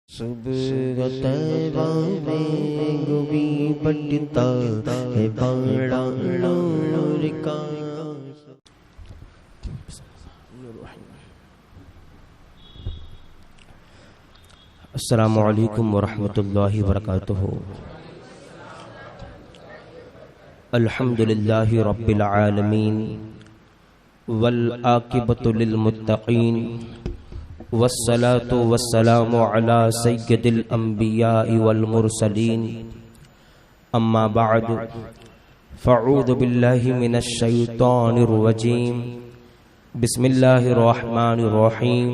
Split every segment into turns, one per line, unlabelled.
صبح طیبہ میں گوی بٹتا ہے باڑا نور کا۔ السلام علیکم ورحمۃ اللہ وبرکاتہ۔ الحمد للہ رب العالمین والعاقبۃ للمتقین والصلاة والسلام على سید الانبیاء والمرسلین، اما بعد فاعوذ باللہ من الشیطان الرجیم، بسم اللہ الرحمن الرحیم۔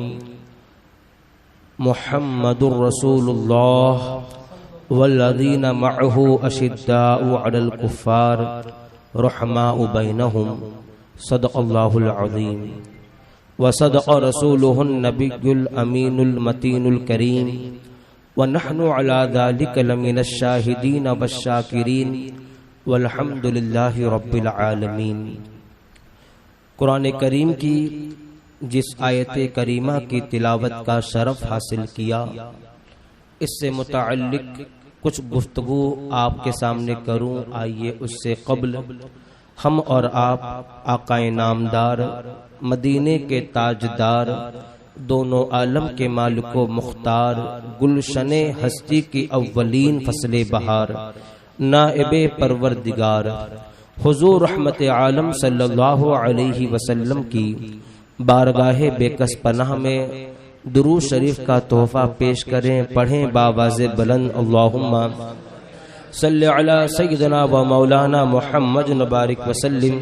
محمد رسول اللہ والذین معه اشداء علی الکفار رحماء بینہم، صدق اللہ العظیم وصدق رسوله النبی الامین المتین الکریم، ونحن على ذلك لمن الشاہدین والشاکرین، والحمد للہ رب العالمین۔ قرآن کریم کی جس آیت کریمہ کی تلاوت کا شرف حاصل کیا، اس سے متعلق کچھ گفتگو آپ کے سامنے کروں۔ آئیے اس سے قبل ہم اور آپ آقا نامدار، مدینے کے تاجدار، دونوں عالم کے مالک و مختار، گلشن ہستی کی اولین فصل بہار، نائب پروردگار حضور رحمت عالم صلی اللہ علیہ وسلم کی بارگاہ بے کس پناہ میں درود شریف کا تحفہ پیش کریں۔ پڑھیں باواز بلند، اللہم صلی علی سیدنا و مولانا محمد مبارک وسلم،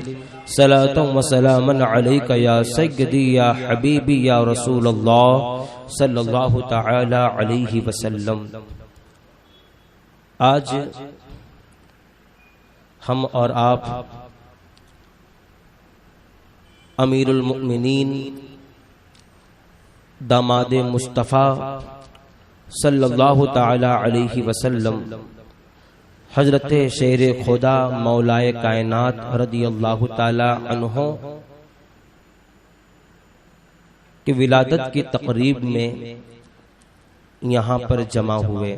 صلاۃ و سلاما علیک یا سیدی یا حبیبی یا رسول اللہ صلی اللہ تعالی علیہ وسلم۔ آج ہم اور آپ امیر المؤمنین داماد مصطفیٰ صلی اللہ تعالی علیہ وسلم، حضرت شیر خدا مولائے کائنات رضی اللہ تعالی عنہ کی ولادت کی تقریب میں یہاں پر جمع ہوئے۔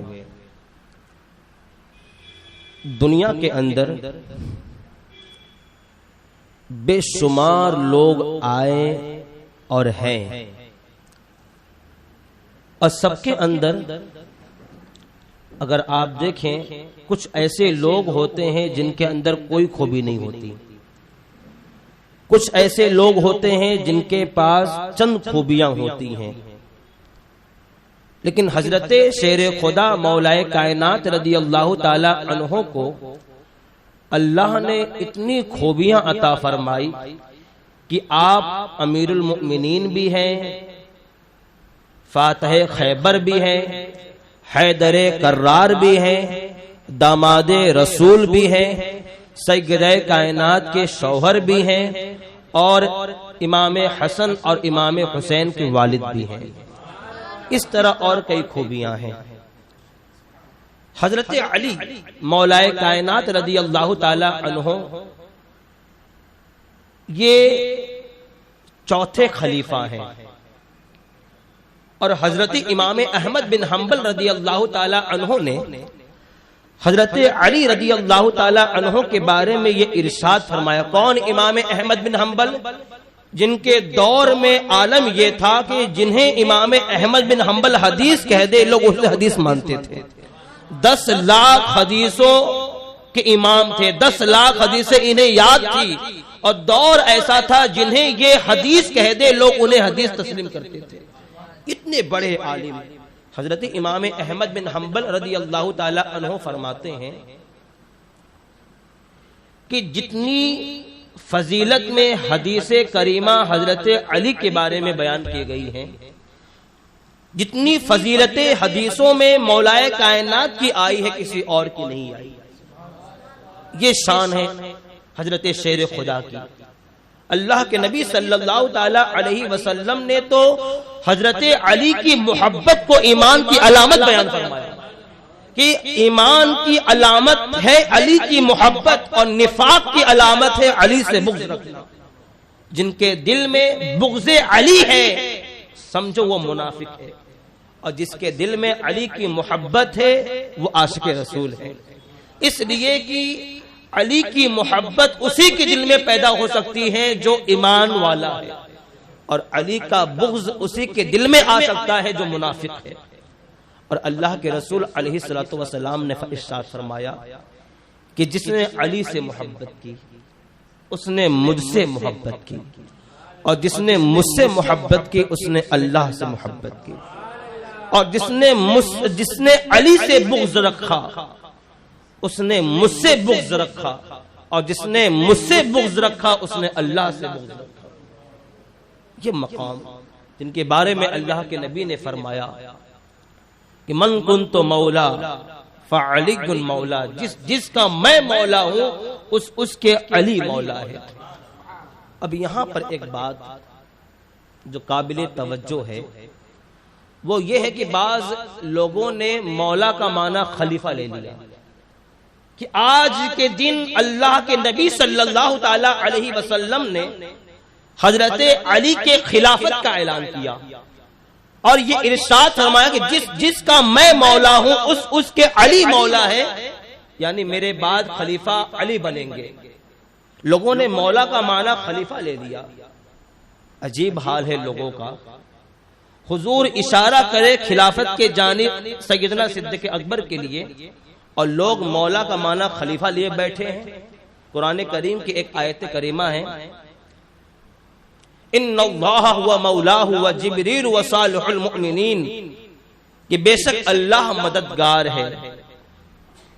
دنیا کے اندر بے شمار لوگ آئے اور ہیں، اور سب کے اندر اگر آپ دیکھیں کچھ ایسے لوگ ہوتے ہیں جن کے اندر کوئی خوبی نہیں ہوتی، کچھ ایسے لوگ ہوتے ہیں جن کے پاس چند خوبیاں ہوتی ہیں، لیکن حضرت شیر خدا مولائے کائنات رضی اللہ تعالی عنہ کو اللہ نے اتنی خوبیاں عطا فرمائی کہ آپ امیر المؤمنین بھی ہیں، فاتح خیبر بھی ہیں، حیدر کرار بھی ہیں، داماد رسول بھی ہیں، سیدہ کائنات کے شوہر بھی ہیں، اور امام حسن اور امام حسین کے والد بھی ہیں۔ اس طرح اور کئی خوبیاں ہیں۔ حضرت علی مولائے کائنات رضی اللہ تعالی عنہ یہ چوتھے خلیفہ ہیں، اور حضرت امام احمد بن حنبل رضی اللہ تعالی عنہ نے حضرت علی رضی اللہ تعالی عنہ کے بارے میں یہ ارشاد فرمایا۔ کون؟ امام احمد بن حنبل، جن کے دور میں عالم یہ تھا کہ جنہیں امام احمد بن حنبل حدیث کہہ دے لوگ اس حدیث مانتے تھے۔ 10 لاکھ حدیثوں کے امام تھے، 10 لاکھ حدیثیں انہیں یاد تھی، اور دور ایسا تھا جنہیں یہ حدیث کہہ دے لوگ انہیں حدیث تسلیم کرتے تھے۔ اتنے بڑے عالم حضرت امام احمد بن حنبل رضی اللہ تعالی عنہ فرماتے ہیں کہ جتنی فضیلت میں حدیث کریمہ حضرت علی کے بارے میں بیان کی گئی ہیں، جتنی فضیلت حدیثوں میں مولائے کائنات کی آئی ہے کسی اور کی نہیں آئی۔ یہ شان ہے حضرت شیر خدا کی۔ اللہ کے نبی صلی اللہ تعالی علیہ وسلم نے تو حضرت علی کی محبت کو ایمان کی علامت بیان فرمایا کہ ایمان کی علامت ہے علی کی محبت، اور نفاق کی علامت ہے علی سے بغض رکھنا۔ جن کے دل میں بغض علی ہے سمجھو وہ منافق ہے، اور جس کے دل میں علی کی محبت ہے وہ عاشق رسول ہے، اس لیے کہ علی کی محبت اسی کے دل میں پیدا ہو سکتی ہے جو ایمان والا ہے، اور علی کا بغض اسی کے دل میں آ سکتا ہے جو منافق ہے۔ اور اللہ کے رسول علیہ الصلوۃ والسلام نے ارشاد فرمایا کہ جس نے علی سے محبت کی اس نے مجھ سے محبت کی، اور جس نے مجھ سے محبت کی اس نے اللہ سے محبت کی، اور جس نے علی سے بغض رکھا اس نے مجھ سے بغض رکھا، اور جس نے مجھ سے بغض رکھا اس نے اللہ سے بغض رکھا۔ یہ مقام جن کے بارے میں اللہ کے نبی نے فرمایا کہ من کنت مولا فعلی مولا، جس کا میں مولا ہوں اس کے علی مولا ہے۔ اب یہاں پر ایک بات جو قابل توجہ ہے وہ یہ ہے کہ بعض لوگوں نے مولا کا معنی خلیفہ لے لیا کہ آج کے دن اللہ کے نبی صلی اللہ تعالی علیہ وسلم نے حضرت علی کے خلافت کا اعلان کیا، اور یہ ارشاد فرمایا کہ جس کا میں مولا ہوں اس کے علی مولا ہے، یعنی میرے بعد خلیفہ علی بنیں گے۔ لوگوں نے مولا کا معنی خلیفہ لے لیا۔ عجیب حال ہے لوگوں کا، حضور اشارہ کرے خلافت کے جانب سیدنا صدیق اکبر کے لیے اور لوگ مولا کا معنی خلیفہ لیے بیٹھے ہیں۔ قرآن کریم کی ایک آیت کریمہ ہے، ان اللہ ہوا مولاہ و جبریل و صالح المؤمنین، کہ بے شک اللہ مددگار ہے،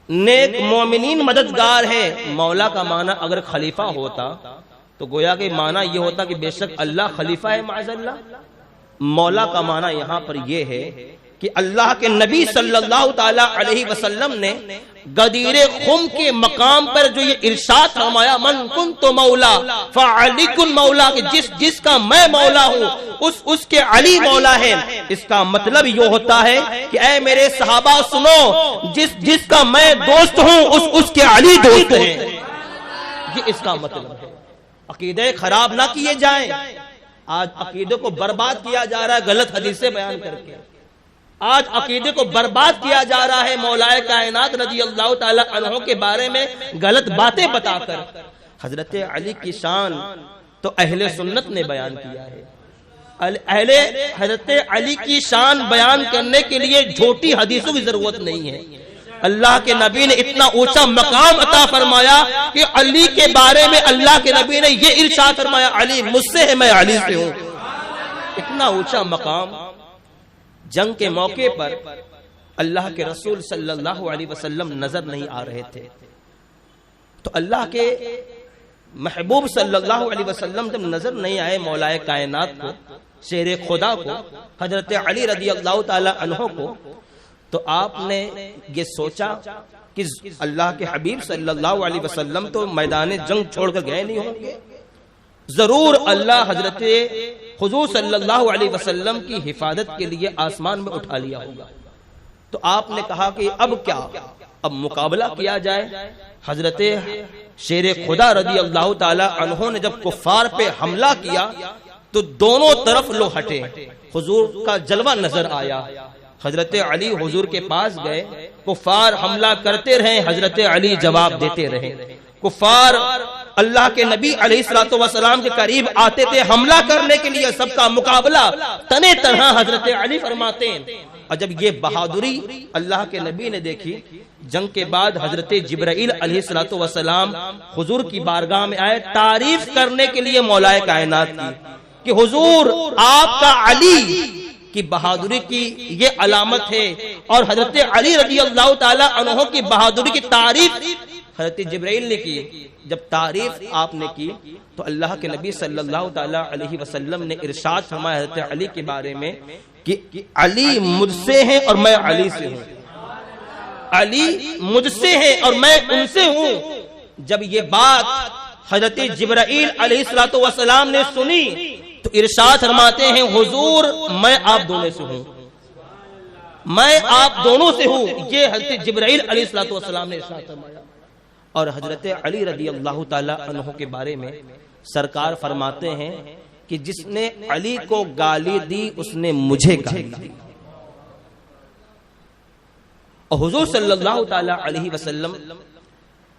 نیک مومنین مددگار ہے۔ مولا کا معنی اگر خلیفہ ہوتا تو گویا کہ معنی یہ ہوتا کہ بے شک اللہ خلیفہ ہے معاذ اللہ۔ مولا کا معنی یہاں پر یہ ہے کہ اللہ کے نبی صلی اللہ تعالی علیہ وسلم نے غدیر خم کے مقام پر جو یہ ارشاد فرمایا من کنت مولا فعلی مولا، کہ جس کا میں مولا ہوں اس کے علی مولا ہے، اس کا مطلب یہ ہوتا ہے کہ اے میرے صحابہ سنو، جس کا میں دوست ہوں اس کے علی دوست ہیں۔ یہ اس کا مطلب ہے۔ عقیدے خراب نہ کیے جائیں، آج عقیدے کو برباد کیا جا رہا ہے غلط حدیثیں بیان کر کے، آج عقیدے کو برباد کیا جا رہا ہے مولا کائنات رضی اللہ تعالی عنہ کے بارے میں غلط باتیں بتا کر۔ حضرت علی کی شان تو اہل سنت نے بیان کیا ہے۔ حضرت علی کی شان بیان کرنے کے لیے جھوٹی حدیثوں کی ضرورت نہیں ہے۔ اللہ کے نبی نے اتنا اونچا مقام عطا فرمایا کہ علی کے بارے میں اللہ کے نبی نے یہ ارشاد فرمایا علی مجھ سے ہے میں علی سے ہوں۔ اتنا اونچا مقام۔ جنگ کے موقع پر اللہ کے رسول صلی اللہ علیہ وسلم نظر نہیں آ رہے تھے، تو اللہ کے محبوب صلی اللہ علیہ وسلم جب نظر نہیں آئے مولا کائنات کو، شیر خدا کو، حضرت علی رضی اللہ تعالی عنہ کو، تو آپ نے یہ سوچا کہ اللہ کے حبیب صلی اللہ علیہ وسلم تو میدان جنگ چھوڑ کر گئے نہیں ہوں گے، ضرور اللہ حضرت حضور صلی اللہ علیہ وسلم کی حفاظت کے لیے آسمان میں اٹھا لیا ہوگا۔ تو آپ نے کہا کہ اب کیا، اب مقابلہ کیا جائے۔ حضرت شیر خدا رضی اللہ تعالی عنہ نے جب کفار پہ حملہ کیا تو دونوں طرف لوگ ہٹے، حضور کا جلوہ نظر آیا۔ حضرت علی حضور کے پاس گئے، کفار حملہ کرتے رہے، حضرت علی جواب دیتے رہے۔ کفار اللہ کے نبی علیہ الصلوۃ والسلام کے قریب آتے تھے حملہ کرنے کے لیے، سب کا مقابلہ تنے تنہا حضرت علی فرماتے ہیں۔ اور جب یہ بہادری اللہ کے نبی نے دیکھی، جنگ کے بعد حضرت جبرائیل علیہ الصلوۃ والسلام حضور کی بارگاہ میں آئے تعریف کرنے کے لیے مولا کائنات کی کہ حضور آپ کا علی کی بہادری کی یہ علامت ہے، اور حضرت علی رضی اللہ تعالی عنہ کی بہادری کی تعریف حضرت جبرائیل نے کی۔ جب تعریف آپ نے کی تو اللہ کے نبی صلی اللہ تعالی علیہ وسلم نے ارشاد فرمایا حضرت علی کے بارے میں کہ علی مجھ سے ہیں اور میں علی سے ہوں، علی مجھ سے ہیں اور میں ان سے ہوں۔ جب یہ بات حضرت جبرائیل علیہ الصلوۃ والسلام نے سنی تو ارشاد فرماتے ہیں حضور میں آپ دونوں سے ہوں، میں آپ دونوں سے ہوں۔ یہ حضرت جبرائیل علیہ الصلوۃ والسلام نے ارشاد فرمایا۔ اور حضرت علی رضی اللہ تعالی عنہ کے بارے میں سرکار فرماتے ہیں کہ جس نے علی کو گالی دی اس نے مجھے گالی دی۔ اور حضور صلی اللہ تعالی علیہ وسلم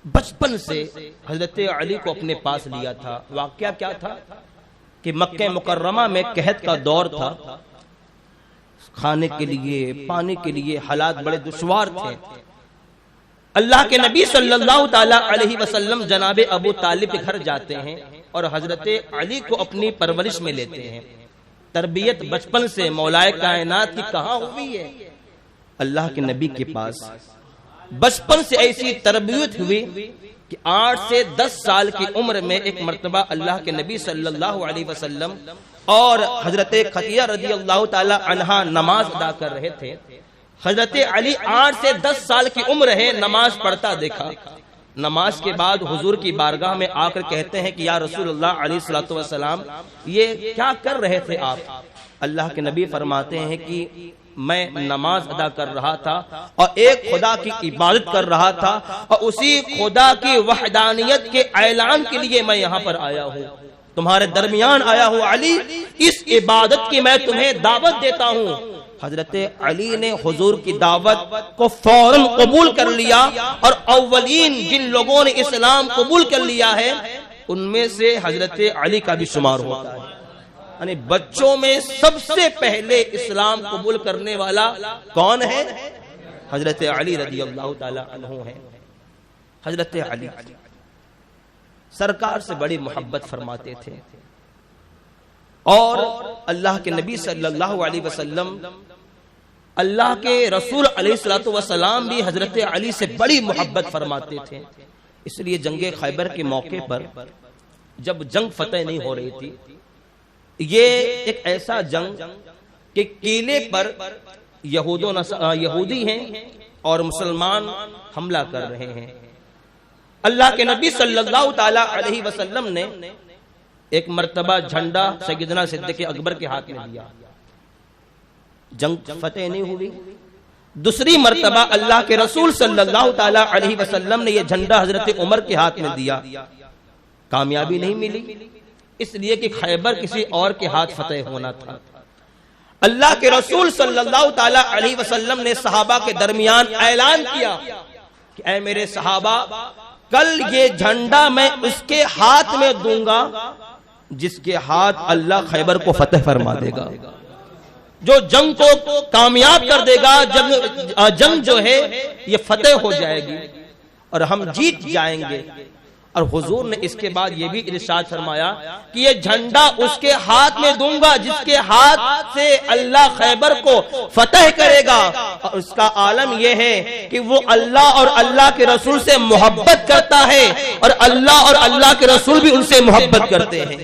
بچپن سے حضرت علی کو اپنے پاس لیا تھا۔ واقعہ کیا تھا کہ مکہ مکرمہ میں قحط کا دور تھا، کھانے کے لیے پانی کے لیے حالات بڑے دشوار تھے۔ اللہ کے نبی صلی اللہ تعالی علیہ وسلم جناب ابو طالب کے گھر جاتے ہیں اور حضرت علی کو اپنی پرورش میں لیتے ہیں۔ تربیت بچپن سے مولا کائنات کی کہاں ہوئی ہے؟ اللہ کے نبی کے پاس بچپن سے ایسی تربیت ہوئی کہ 8 سے 10 سال کی عمر میں ایک مرتبہ اللہ کے نبی صلی اللہ علیہ وسلم اور حضرت خدیجہ رضی اللہ تعالی عنہا نماز ادا کر رہے تھے۔ حضرت علی 8 سے 10 سال کی عمر ہے، نماز پڑھتا دیکھا۔ نماز کے بعد حضور کی بارگاہ میں آ کر کہتے ہیں کہ یا رسول اللہ علیہ الصلوۃ والسلام، یہ کیا کر رہے تھے آپ؟ اللہ کے نبی فرماتے ہیں کہ میں نماز ادا کر رہا تھا اور ایک خدا کی عبادت کر رہا تھا، اور اسی خدا کی وحدانیت کے اعلان کے لیے میں یہاں پر آیا ہوں، تمہارے درمیان آیا ہوں علی، اس عبادت کی میں تمہیں دعوت دیتا ہوں۔ حضرت علی نے حضور کی دعوت کو فوراً قبول کر لیا، اور اولین جن لوگوں نے اسلام قبول کر لیا ہے ان میں سے حضرت علی کا بھی شمار ہوتا ہے۔ یعنی بچوں میں سب سے پہلے اسلام قبول کرنے والا کون ہے؟ حضرت علی رضی اللہ تعالی عنہ ہے۔ حضرت علی سرکار سے بڑی محبت فرماتے تھے، اور اللہ کے نبی صلی اللہ علیہ وسلم، اللہ کے رسول علیہ الصلوۃ والسلام بھی حضرت علی سے بڑی محبت فرماتے تھے۔ اس لیے جنگ خیبر کے موقع پر جب جنگ فتح نہیں ہو رہی تھی، یہ ایک ایسا جنگ کہ قلعے پر یہودی ہیں اور مسلمان حملہ کر رہے ہیں۔ اللہ کے نبی صلی اللہ تعالی علیہ وسلم نے ایک مرتبہ جھنڈا سیدنا صدیق اکبر کے ہاتھ میں دیا، جنگ فتح نہیں ہوئی۔ دوسری مرتبہ اللہ کے رسول صلی اللہ تعالی علیہ وسلم نے یہ جھنڈا حضرت عمر کے ہاتھ میں دیا، کامیابی نہیں ملی، اس لیے کہ خیبر کسی اور کے ہاتھ فتح ہونا تھا۔ اللہ کے رسول صلی اللہ تعالی علیہ وسلم نے صحابہ کے درمیان اعلان کیا کہ اے میرے صحابہ، کل یہ جھنڈا میں اس کے ہاتھ میں دوں گا جس کے ہاتھ اللہ خیبر کو فتح فرما دے گا، جو جنگ کو کامیاب کر دے گا، جنگ جو ہے یہ فتح ہو جائے گی اور ہم جیت جائیں گے۔ اور حضور نے اس کے بعد یہ بھی ارشاد فرمایا کہ یہ جھنڈا اس کے ہاتھ میں دوں گا جس کے ہاتھ سے اللہ خیبر کو فتح کرے گا، اور اس کا عالم یہ ہے کہ وہ اللہ اور اللہ کے رسول سے محبت کرتا ہے، اور اللہ اور اللہ کے رسول بھی ان سے محبت کرتے ہیں۔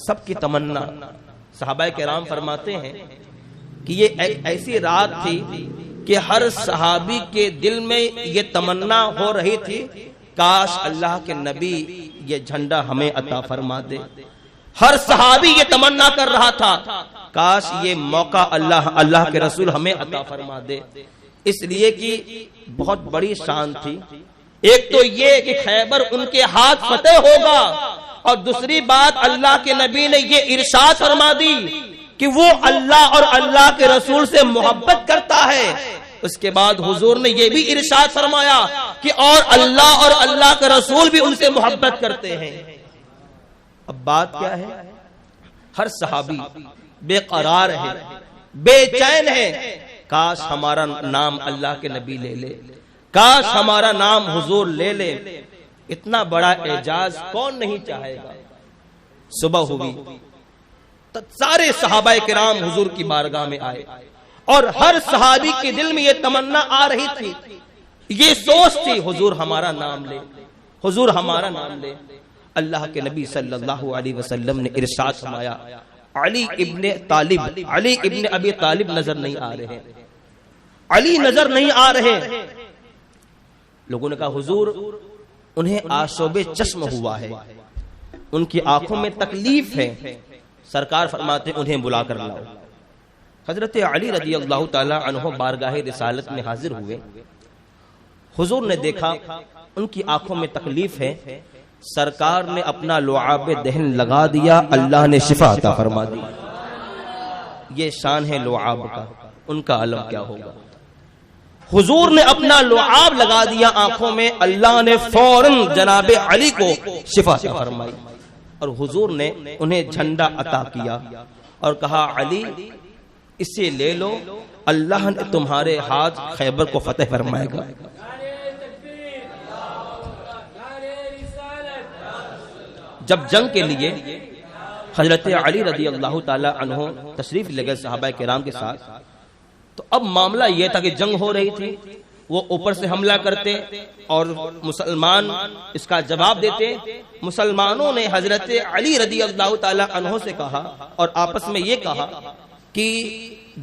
سب کی تمنا، صحابہ کرام فرماتے ہیں کہ یہ ایک ایسی رات تھی کہ ہر صحابی کے دل میں یہ تمنا ہو رہی تھی، کاش اللہ کے نبی یہ جھنڈا ہمیں عطا فرما دے۔ ہر صحابی یہ تمنا کر رہا تھا، کاش یہ موقع اللہ کے رسول ہمیں عطا فرما دے۔ اس لیے کہ بہت بڑی شان تھی، ایک تو یہ کہ خیبر ان کے ہاتھ فتح ہوگا، اور دوسری بات اللہ کے نبی نے یہ ارشاد فرما دی کہ وہ اللہ اور اللہ کے رسول سے محبت کرتا ہے۔ اس کے بعد حضور نے یہ بھی ارشاد فرمایا کہ اور اللہ اور اللہ کا رسول بھی ان سے محبت کرتے ہیں۔ اب بات کیا ہے؟ ہر صحابی بے قرار ہے، بے چین ہے، کاش ہمارا نام اللہ کے نبی لے لے، کاش ہمارا نام حضور لے لے۔ اتنا بڑا اعجاز کون نہیں چاہے گا؟ صبح ہوئی تو سارے صحابہ کرام حضور کی بارگاہ میں آئے، اور ہر صحابی کے دل میں یہ تمنا آ رہی تھی، یہ سوچ تھی، حضور ہمارا نام لے، حضور ہمارا نام لے۔ اللہ کے نبی صلی اللہ علیہ وسلم نے ارشاد فرمایا، علی ابن ابی طالب نظر نہیں آ رہے، علی نظر نہیں آ رہے۔ لوگوں نے کہا حضور انہیں آشوب چشم ہوا ہے، ان کی آنکھوں میں تکلیف ہے۔ سرکار فرماتے انہیں بلا کر لاؤ۔ حضرت علی رضی اللہ تعالی عنہ بارگاہ رسالت میں حاضر ہوئے، حضور نے دیکھا ان کی آنکھوں میں تکلیف ہے، سرکار نے اپنا لعاب دہن لگا دیا، اللہ نے شفا عطا فرما دی۔ یہ شان ہے لعاب کا، ان کا علم کیا ہوگا؟ حضور نے اپنا لعاب لگا دیا آنکھوں میں، اللہ نے فوراً جناب علی کو شفا فرمائی، اور حضور نے انہیں جھنڈا عطا کیا اور کہا علی اسے لے لو، اللہ نے تمہارے ہاتھ خیبر کو فتح فرمائے گا۔ جب جنگ کے لیے حضرت علی رضی اللہ تعالی عنہ تشریف لے گئے صحابہ کرام کے ساتھ، تو اب معاملہ یہ تھا کہ جنگ ہو رہی تھی، وہ اوپر سے حملہ کرتے اور مسلمان اس کا جواب دیتے۔ مسلمانوں نے حضرت علی رضی اللہ تعالی عنہ سے کہا اور آپس میں یہ کہا کہ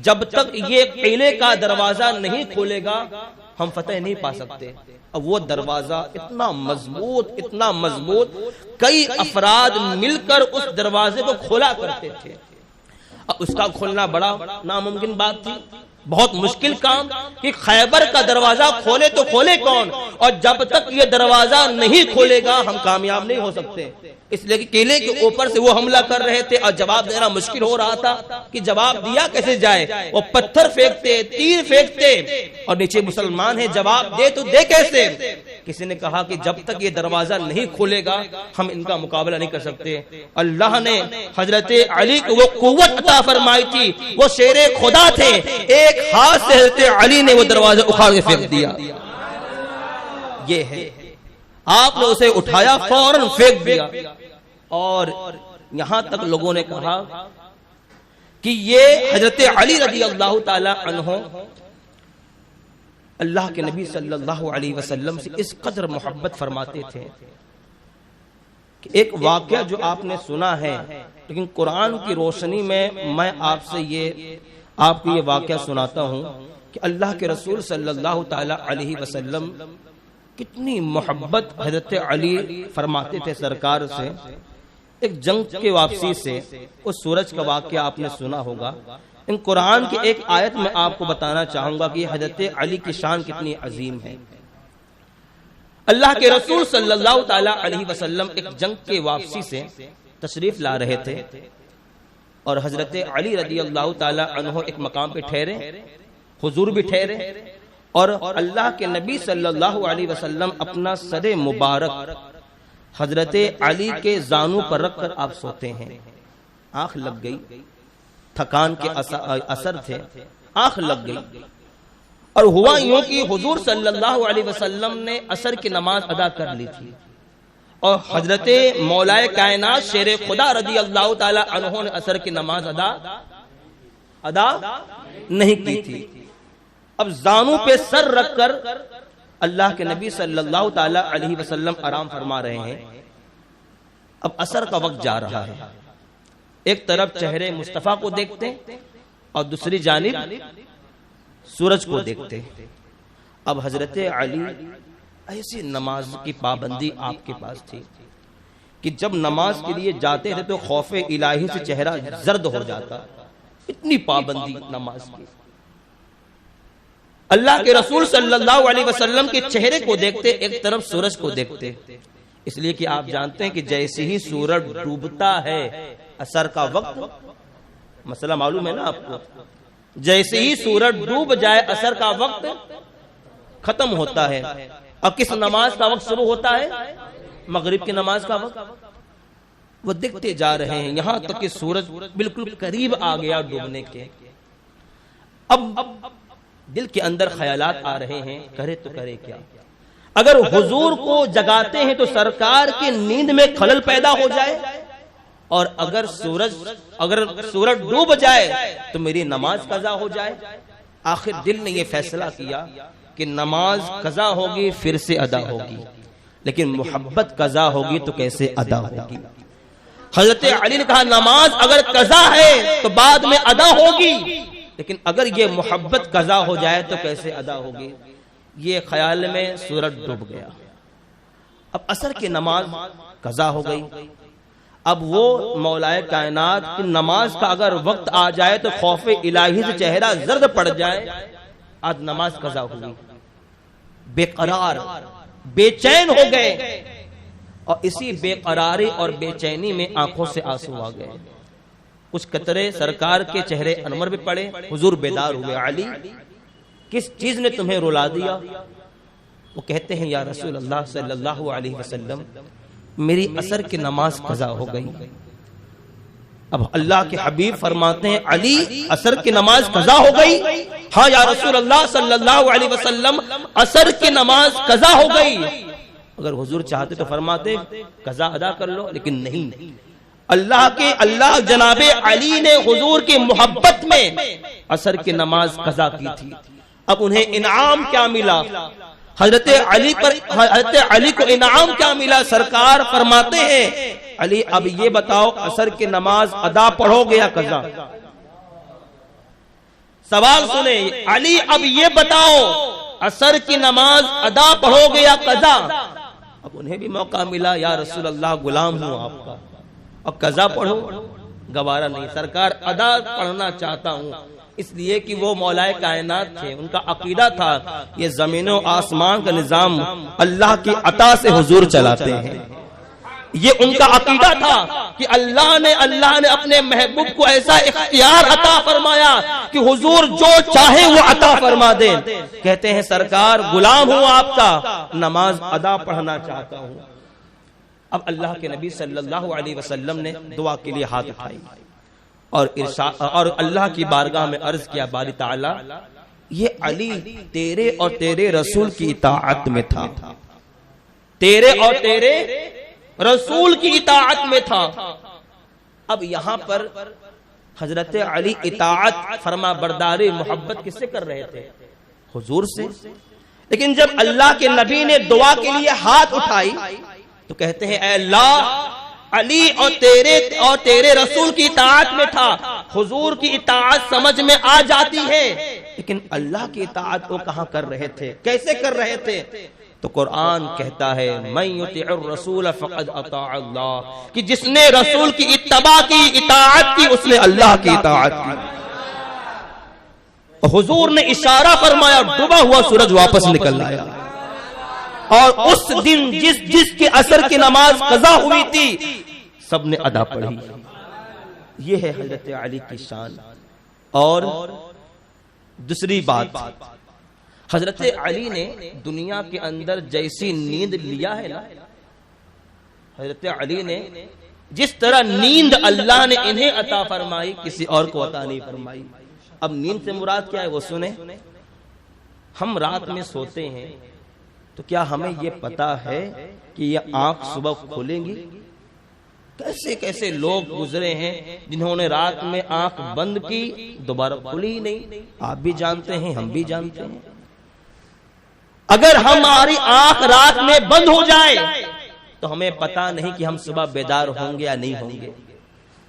جب تک یہ قلعے کا دروازہ نہیں کھولے گا ہم فتح نہیں پا سکتے۔ اب وہ دروازہ اتنا مضبوط کئی افراد مل کر اس دروازے کو کھولا کرتے تھے، اب اس کا کھولنا بڑا ناممکن بات تھی، بہت مشکل کام کہ خیبر کا دروازہ کھولے تو کھولے کون، اور جب تک یہ دروازہ نہیں کھولے گا ہم کامیاب نہیں ہو سکتے۔ اس لیے کہ قلعے کے اوپر سے وہ حملہ کر رہے تھے اور جواب دینا مشکل ہو رہا تھا کہ جواب دیا کیسے جائے، وہ پتھر پھینکتے، تیر پھینکتے، اور نیچے مسلمان ہیں جواب دے تو دے کیسے۔ کسی نے کہا کہ جب تک یہ دروازہ نہیں کھولے گا ہم ان کا مقابلہ نہیں کر سکتے۔ اللہ نے حضرت علی کو وہ قوت عطا فرمائی تھی، وہ شیر خدا تھے، ایک ہاتھ سے حضرت علی نے وہ دروازہ اکھاڑ کے پھینک دیا۔ یہ ہے آپ نے اسے اٹھایا، فوراً پھینک دیا، اور یہاں تک لوگوں نے کہا کہ یہ حضرت علی رضی اللہ تعالی عنہ اللہ کے نبی صلی اللہ علیہ وسلم سے اس قدر محبت فرماتے تھے کہ ایک واقعہ جو آپ نے سنا ہے، لیکن قرآن کی روشنی میں میں آپ کو یہ واقعہ سناتا ہوں کہ اللہ کے رسول صلی اللہ تعالی علیہ وسلم کتنی محبت حضرت علی فرماتے تھے سرکار سے۔ ایک جنگ کے واپسی سے اس سورج کا واقعہ آپ نے سنا ہوگا، ان قرآن کی ایک آیت میں آپ کو بتانا چاہوں گا کہ حضرت علی کی شان کتنی عظیم ہے۔ اللہ کے رسول صلی اللہ تعالی علیہ وسلم ایک جنگ کے واپسی سے تشریف لا رہے تھے، اور حضرت علی رضی اللہ تعالی عنہ ایک مقام پہ ٹھہرے، حضور بھی ٹھہرے، اور اللہ کے نبی صلی اللہ علیہ وسلم اپنا سر مبارک حضرت علی کے زانوں پر رکھ کر آپ سوتے ہیں۔ آنکھ لگ گئی، تھکان کے اثر تھے، آنکھ لگ گئی، اور ہوا یوں کہ حضور صلی اللہ علیہ وسلم نے عصر کی نماز ادا کر لی تھی، اور حضرت مولا کائنات شیر خدا رضی اللہ تعالی عنہ نے عصر کی نماز ادا نہیں کی تھی۔ اب زانوں پہ سر رکھ کر اللہ کے نبی صلی اللہ تعالی علیہ وسلم آرام فرما رہے ہیں۔ اب عصر کا وقت جا رہا ہے، ایک طرف چہرے مصطفیٰ کو دیکھتے اور دوسری جانب سورج کو دیکھتے۔ اب حضرت علی ایسی نماز کی پابندی آپ کے پاس تھی کہ جب نماز کے لیے جاتے تھے تو خوف الہی سے چہرہ زرد ہو جاتا، اتنی پابندی نماز کی۔ اللہ کے رسول صلی اللہ علیہ وسلم کے چہرے کو دیکھتے، ایک طرف سورج کو دیکھتے، اس لیے کہ آپ جانتے ہیں کہ جیسے ہی سورج ڈوبتا ہے عصر کا وقت، مسئلہ معلوم ہے نا آپ کو، جیسے ہی سورج ڈوب جائے عصر کا وقت ختم ہوتا ہے، اور کس نماز کا وقت شروع ہوتا ہے؟ مغرب کی نماز کا وقت۔ وہ دیکھتے جا رہے ہیں یہاں تک کہ سورج بالکل قریب آ گیا ڈوبنے کے۔ اب دل کے اندر خیالات آ رہے ہیں، کرے تو کرے کیا؟ اگر حضور کو جگاتے ہیں تو سرکار کی نیند میں خلل پیدا ہو جائے، اور اگر سورج ڈوب جائے تو میری نماز قضا ہو جائے۔ آخر دل نے یہ فیصلہ کیا کہ نماز قضا ہوگی پھر سے ادا ہوگی، لیکن محبت قضا ہوگی تو کیسے ادا ہوگی؟ حضرت علی نے کہا نماز اگر قضا ہے تو بعد میں ادا ہوگی، لیکن اگر یہ محبت قضا ہو جائے تو کیسے ادا ہوگی؟ یہ خیال میں سورج ڈوب گیا۔ اب عصر کی نماز قضا ہو گئی۔ اب وہ مولا کائنات کی نماز کا اگر وقت آ جائے تو خوف الہی سے چہرہ زرد پڑ جائے، آج نماز قضا ہوئی، بے قرار بے چین ہو گئے، اور اسی بے قراری اور بے چینی میں آنکھوں سے آنسو آ گئے۔ کچھ قطرے سرکار کے چہرے انور پہ پڑے، حضور بیدار ہوئے، علی کس چیز نے تمہیں رلا دیا؟ وہ کہتے ہیں یا رسول اللہ صلی اللہ علیہ وسلم میری عصر کی نماز قضا ہو گئی۔ اب اللہ کے حبیب فرماتے ہیں علی عصر کی نماز قضا ہو گئی؟ ہاں یا رسول اللہ صلی اللہ علیہ وسلم عصر کی نماز قضا ہو گئی۔ اگر حضور چاہتے تو فرماتے قضا ادا کر لو، لیکن نہیں، اللہ جناب علی نے حضور کی محبت میں عصر کی نماز قضا کی تھی۔ اب انہیں انعام کیا ملا؟ حضرت علی کو انعام کیا ملا؟ سرکار فرماتے ہیں علی اب یہ بتاؤ عصر کی نماز ادا پڑھو گے یا قضا؟ سوال سنیں، علی اب یہ بتاؤ عصر کی نماز ادا پڑھو گے یا قضا؟ اب انہیں بھی موقع ملا، یا رسول اللہ غلام ہوں آپ کا، اب قضا پڑھو، گوارا نہیں، سرکار ادا پڑھنا چاہتا ہوں، اس لیے کہ وہ مولا کائنات تھے، ان کا عقیدہ تھا یہ زمین و آسمان کا نظام اللہ کی عطا سے حضور چلاتے ہیں۔ یہ ان کا عقیدہ تھا کہ اللہ نے اپنے محبوب کو ایسا اختیار عطا فرمایا کہ حضور جو چاہے وہ عطا فرما دیں۔ کہتے ہیں سرکار غلام ہوں آپ کا، نماز ادا پڑھنا چاہتا ہوں۔ اب اللہ کے نبی صلی اللہ علیہ وسلم نے دعا کے لیے ہاتھ اٹھائی اور اللہ کی بارگاہ میں عرض کیا باری تعالی یہ علی تیرے اور تیرے رسول کی اطاعت میں تھا، تیرے اور تیرے رسول کی اطاعت میں تھا۔ اب یہاں پر حضرت علی اطاعت فرما برداری محبت کس سے کر رہے تھے؟ حضور سے۔ لیکن جب اللہ کے نبی نے دعا کے لیے ہاتھ اٹھائی تو کہتے ہیں اے اللہ علی اور تیرے رسول کی اطاعت میں تھا، حضور کی اطاعت سمجھ میں آ جاتی ہے، لیکن اللہ کی اطاعت وہ کہاں کر رہے تھے، کیسے کر رہے تھے؟ تو قرآن کہتا ہے من یطع الرسول فقد اطاع اللہ، کہ جس نے رسول کی اتباع کی، اطاعت کی، اس نے اللہ کی اطاعت کی۔ حضور نے اشارہ فرمایا، ڈوبا ہوا سورج واپس نکل آیا، اور اس دن جس کے عصر کی نماز قضا ہوئی تھی سب نے ادا پڑھی۔ یہ ہے حضرت علی کی شان۔ اور دوسری بات، حضرت علی نے دنیا کے اندر جیسی نیند لیا ہے نا، حضرت علی نے جس طرح نیند اللہ نے انہیں عطا فرمائی کسی اور کو عطا نہیں فرمائی۔ اب نیند سے مراد کیا ہے وہ سنیں۔ ہم رات میں سوتے ہیں تو کیا ہمیں یہ پتا ہے کہ یہ آنکھ صبح کھولیں گی؟ کیسے کیسے لوگ گزرے ہیں جنہوں نے رات میں آنکھ بند کی دوبارہ کھلی ہی نہیں۔ آپ بھی جانتے ہیں، ہم بھی جانتے ہیں۔ اگر ہماری آنکھ رات میں بند ہو جائے تو ہمیں پتا نہیں کہ ہم صبح بیدار ہوں گے یا نہیں ہوں گے،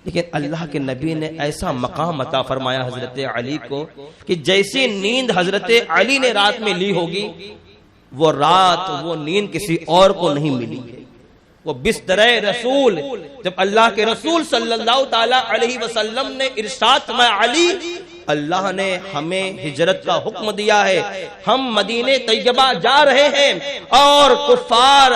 لیکن اللہ کے نبی نے ایسا مقام عطا فرمایا حضرت علی کو کہ جیسی نیند حضرت علی نے رات میں لی ہوگی وہ رات وہ نیند کسی اور کو نہیں ملی ہے۔ وہ بستر رسول، جب اللہ کے رسول صلی اللہ تعالی علیہ وسلم نے ارشاد فرمایا علی اللہ نے ہمیں ہجرت کا حکم دیا ہے، ہم مدینہ طیبہ جا رہے ہیں اور کفار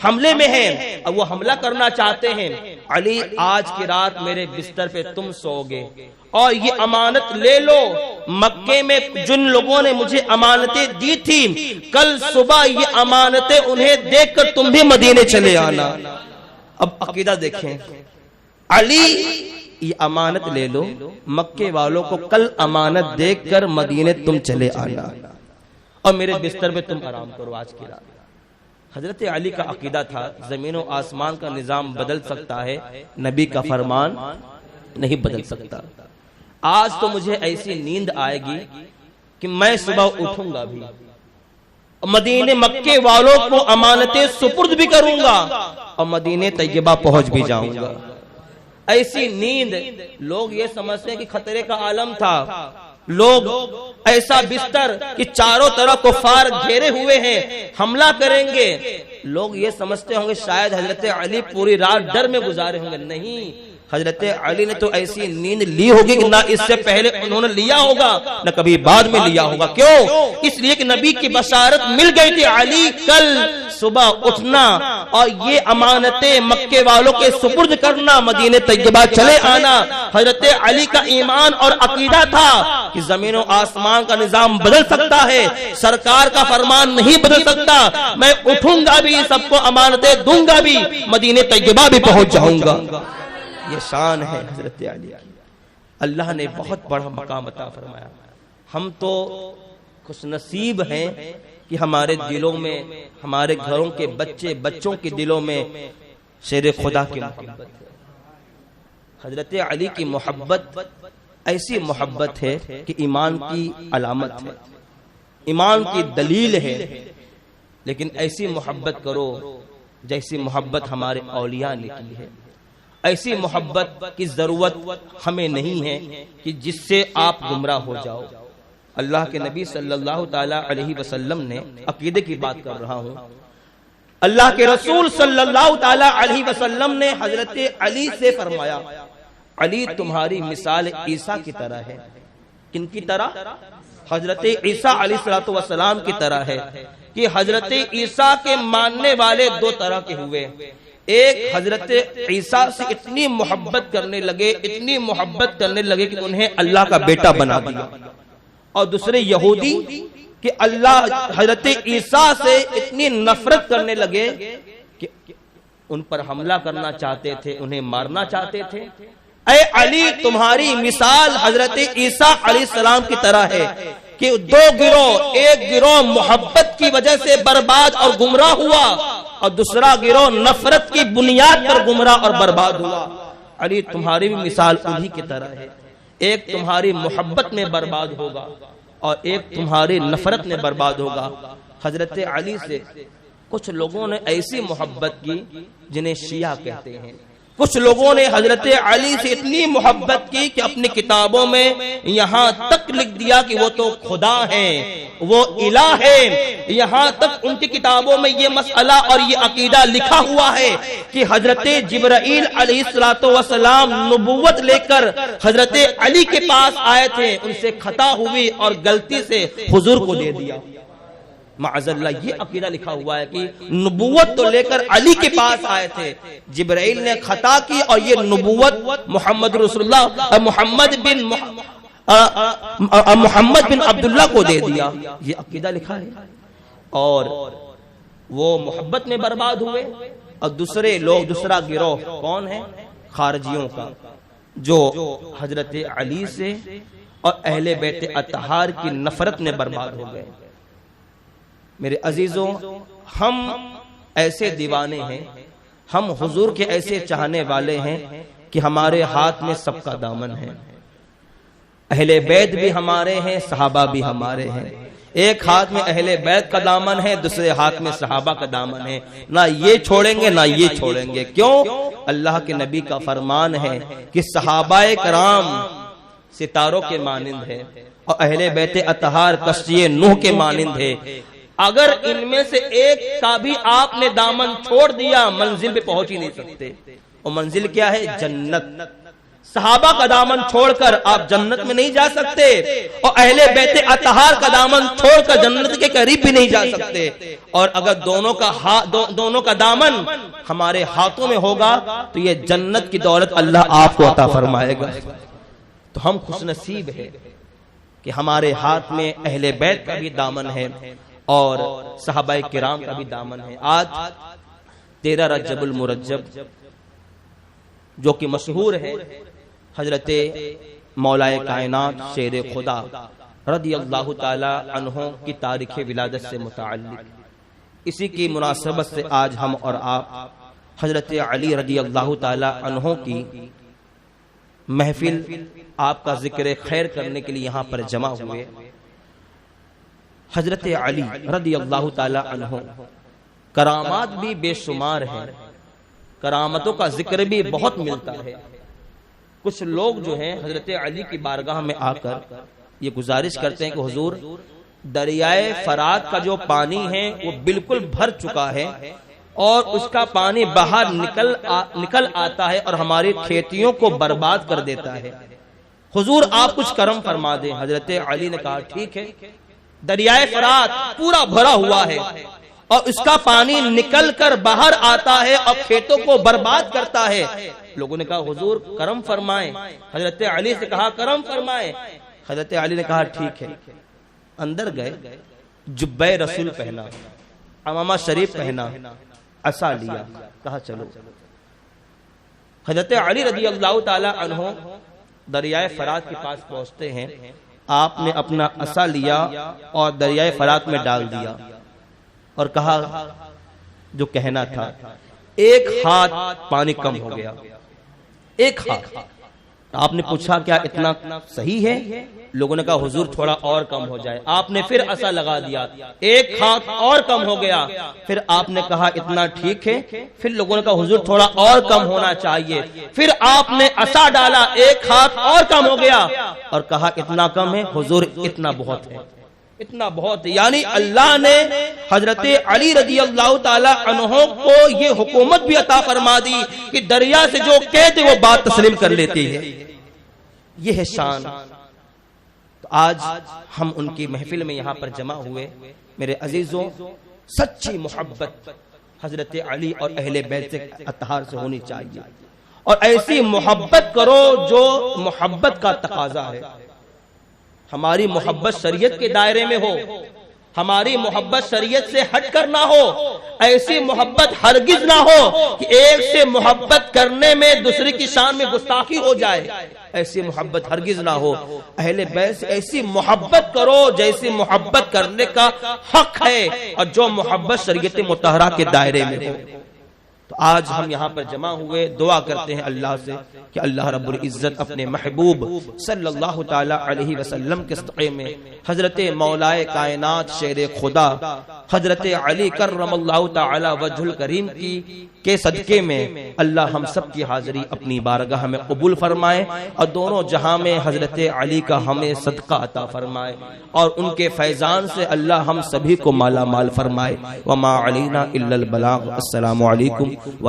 حملے میں ہیں اور وہ حملہ کرنا چاہتے ہیں، علی آج کی رات میرے بستر پہ تم سو گے اور یہ امانت لے لو، مکے میں جن لوگوں نے مجھے امانتیں دی تھی کل صبح یہ امانتیں انہیں دیکھ کر تم بھی مدینے چلے آنا۔ اب عقیدہ دیکھیں، علی یہ امانت لے لو، مکے والوں کو کل امانت دیکھ کر مدینے تم چلے آنا اور میرے بستر پہ تم آرام کرو آج کی رات۔ حضرت علی کا عقیدہ تھا زمین و آسمان کا نظام بدل سکتا ہے، نبی کا فرمان نہیں بدل سکتا۔ آج تو مجھے ایسی نیند آئے گی کہ میں صبح اٹھوں گا بھی، مدینے مکے والوں کو امانتیں سپرد بھی کروں گا اور مدینے طیبہ پہنچ بھی جاؤں گا۔ ایسی نیند، لوگ یہ سمجھتے ہیں کہ خطرے کا عالم تھا، لوگ ایسا بستر کہ چاروں طرف کفار گھیرے ہوئے ہیں حملہ کریں گے، لوگ یہ سمجھتے ہوں گے شاید حضرت علی پوری رات ڈر میں گزارے ہوں گے۔ نہیں، حضرت علی نے تو ایسی نیند لی ہوگی کہ نہ اس سے پہلے انہوں نے لیا ہوگا نہ کبھی بعد میں لیا ہوگا. کیوں؟ اس لیے کہ نبی کی بشارت مل گئی تھی علی کل صبح اٹھنا اور یہ امانتیں مکے والوں کے سپرد کرنا، مدینہ طیبہ چلے آنا. حضرت علی کا ایمان اور عقیدہ تھا کہ زمین و آسمان کا نظام بدل سکتا ہے، سرکار کا فرمان نہیں بدل سکتا، میں اٹھوں گا بھی، سب کو امانتیں دوں گا بھی، مدینہ طیبہ بھی پہنچ جاؤں گا. یہ شان ہے حضرت علی کی. اللہ نے بہت بڑا مقام عطا فرمایا. ہم تو خوش نصیب ہیں کہ ہمارے دلوں میں، ہمارے گھروں کے بچوں کے دلوں میں شیر خدا کی محبت ہے. حضرت علی کی محبت ایسی محبت ہے کہ ایمان کی علامت ہے، ایمان کی دلیل ہے. لیکن ایسی محبت کرو جیسی محبت ہمارے اولیاء نے کی ہے. ایسی محبت کی ضرورت ہمیں نہیں ہے کہ جس سے آپ گمراہ ہو جاؤ. اللہ کے نبی صلی اللہ تعالی علیہ وسلم نے، عقیدے کی بات کر رہا ہوں، اللہ کے رسول صلی اللہ تعالی علیہ وسلم نے حضرت علی سے فرمایا علی تمہاری مثال عیسیٰ کی طرح ہے. کن کی طرح؟ حضرت عیسیٰ علیہ السلام کی طرح ہے. کہ حضرت عیسیٰ کے ماننے والے دو طرح کے ہوئے. ایک حضرت عیسیٰ سے اتنی محبت کرنے لگے کہ انہیں اللہ کا بیٹا بنا دیا، اور دوسرے یہودی کہ اللہ حضرت عیسیٰ سے اتنی نفرت کرنے لگے کہ ان پر حملہ کرنا چاہتے تھے، انہیں مارنا چاہتے تھے. اے علی تمہاری مثال حضرت عیسیٰ علیہ السلام کی طرح ہے کہ دو گروہ، ایک گروہ محبت کی وجہ سے برباد اور گمراہ ہوا اور دوسرا گروہ نفرت کی بنیاد پر گمراہ اور برباد ہوا. علی تمہاری بھی مثال انہی کی طرح ہے. ایک تمہاری محبت میں برباد ہوگا اور ایک تمہاری نفرت میں برباد ہوگا. حضرت علی سے کچھ لوگوں نے ایسی محبت کی جنہیں شیعہ کہتے ہیں. کچھ لوگوں نے حضرت علی سے اتنی محبت کی کہ اپنی کتابوں میں یہاں تک لکھ دیا کہ وہ تو خدا ہیں، وہ الہ ہیں. یہاں تک ان کی کتابوں میں یہ مسئلہ اور یہ عقیدہ لکھا ہوا ہے کہ حضرت جبرائیل علیہ السلام نبوت لے کر حضرت علی کے پاس آئے تھے، ان سے خطا ہوئی اور غلطی سے حضور کو دے دیا. معاذ اللہ یہ عقیدہ لکھا ہوا ہے کہ نبوت تو لے کر علی کے پاس آئے تھے، جبرائیل نے خطا کی اور یہ نبوت محمد رسول اللہ محمد بن عبداللہ کو دے دیا. یہ عقیدہ لکھا ہے. اور وہ محبت میں برباد ہوئے. اور دوسرے لوگ، دوسرا گروہ کون ہے؟ خارجیوں کا، جو حضرت علی سے اور اہل بیت اطہار کی نفرت میں برباد ہو گئے. میرے عزیزوں، ہم ایسے دیوانے ہیں، ہم حضور کے ایسے چاہنے والے ہیں کہ ہمارے ہاتھ میں سب کا دامن ہے. اہل بیت بھی ہمارے ہیں، صحابہ بھی ہمارے ہیں. ایک ہاتھ میں اہل بیت کا دامن ہے، دوسرے ہاتھ میں صحابہ کا دامن ہے. نہ یہ چھوڑیں گے نہ یہ چھوڑیں گے. کیوں؟ اللہ کے نبی کا فرمان ہے کہ صحابہ کرام ستاروں کے مانند ہے اور اہل بیت اطہار کشتی نوح کے مانند ہے. اگر ان میں سے ایک کا بھی آپ نے دامن چھوڑ دیا منزل پہ پہنچ ہی نہیں سکتے. اور منزل کیا ہے؟ جنت. صحابہ کا دامن چھوڑ کر آپ جنت میں نہیں جا سکتے اور اہل بیت اطہار کا دامن چھوڑ کر جنت کے قریب بھی نہیں جا سکتے. اور اگر دونوں کا دامن ہمارے ہاتھوں میں ہوگا تو یہ جنت کی دولت اللہ آپ کو عطا فرمائے گا. تو ہم خوش نصیب ہیں کہ ہمارے ہاتھ میں اہل بیت کا بھی دامن ہے اور صحابہ کرام کا بھی دامن ہے. آج 13 رجب المرجب جو کہ مشہور ہے حضرت مولا کائنات شیر خدا رضی اللہ تعالی عنہ کی تاریخ ولادت سے متعلق، اسی کی مناسبت سے آج ہم اور آپ حضرت علی رضی اللہ تعالی عنہ کی محفل، آپ کا ذکر خیر کرنے کے لیے یہاں پر جمع ہوئے. حضرت علی رضی اللہ تعالی عنہ کرامات بھی بے شمار ہیں، کرامتوں کا ذکر بھی بہت ملتا ہے. کچھ لوگ جو ہیں حضرت علی کی بارگاہ میں آ کر یہ گزارش کرتے ہیں کہ حضور دریائے فرات کا جو پانی ہے وہ بالکل بھر چکا ہے اور اس کا پانی باہر نکل آتا ہے اور ہماری کھیتیوں کو برباد کر دیتا ہے، حضور آپ کچھ کرم فرما دیں۔ حضرت علی نے کہا ٹھیک ہے، دریائے فرات پورا بھرا ہوا ہے اور اس کا پانی نکل کر باہر آتا ہے اور کھیتوں کو برباد کرتا ہے۔ لوگوں نے کہا حضور کرم فرمائیں، حضرت علی سے کہا کرم فرمائیں۔ حضرت علی نے کہا ٹھیک ہے، اندر گئے، جبہ رسول پہنا، عمامہ شریف پہنا، عصا لیا، کہا چلو۔ حضرت علی رضی اللہ تعالی عنہ دریائے فرات کے پاس پہنچتے ہیں، آپ نے اپنا عصا لیا اور دریائے فرات میں ڈال دیا اور کہا جو کہنا تھا، ایک ہاتھ پانی کم ہو گیا، ایک ہاتھ۔ آپ نے پوچھا کیا اتنا صحیح ہے؟ لوگوں نے کہا حضور تھوڑا اور کم ہو جائے۔ آپ نے پھر عصا لگا دیا، ایک ہاتھ اور کم ہو گیا۔ پھر آپ نے کہا اتنا ٹھیک ہے۔ پھر لوگوں نے کہا حضور تھوڑا اور کم ہونا چاہیے۔ پھر آپ نے عصا ڈالا، ایک ہاتھ اور کم ہو گیا اور کہا اتنا کم ہے؟ حضور اتنا بہت ہے، اتنا بہت ہے۔ یعنی اللہ نے حضرت علی رضی اللہ تعالی عنہ کو یہ حکومت بھی عطا فرما دی کہ دریا سے جو کہتے وہ بات تسلیم کر لیتے ہیں۔ یہ ہے شان۔ تو آج ہم ان کی محفل میں یہاں پر جمع ہوئے۔ میرے عزیزوں، سچی محبت حضرت علی اور اہل بیت اطہار سے ہونی چاہیے، اور ایسی محبت کرو جو محبت کا تقاضا ہے۔ ہماری محبت شریعت کے دائرے میں ہو، ہماری محبت شریعت سے ہٹ کر نہ ہو۔ ایسی محبت ہرگز نہ ہو کہ ایک سے محبت کرنے میں دوسری کی شان میں گستاخی ہو جائے، ایسی محبت ہرگز نہ ہو۔ اہل بیت سے ایسی محبت کرو جیسی محبت کرنے کا حق ہے اور جو محبت شریعت مطہرہ کے دائرے میں ہو۔ تو آج ہم یہاں پر جمع ہوئے، دعا کرتے ہیں اللہ سے کہ اللہ رب العزت اپنے محبوب صلی اللہ تعالی علیہ وسلم کے صدقے میں حضرت مولائے کائنات شیر خدا حضرت علی کرم اللہ تعالی وجہ الکریم کے صدقے میں اللہ ہم سب کی حاضری اپنی بارگاہ میں قبول فرمائے اور دونوں جہاں میں حضرت علی کا ہمیں صدقہ عطا فرمائے اور ان کے فیضان سے اللہ ہم سبھی کو مالا مال فرمائے۔ وما علینا الا البلاغ۔ السلام علیکم ورحمۃ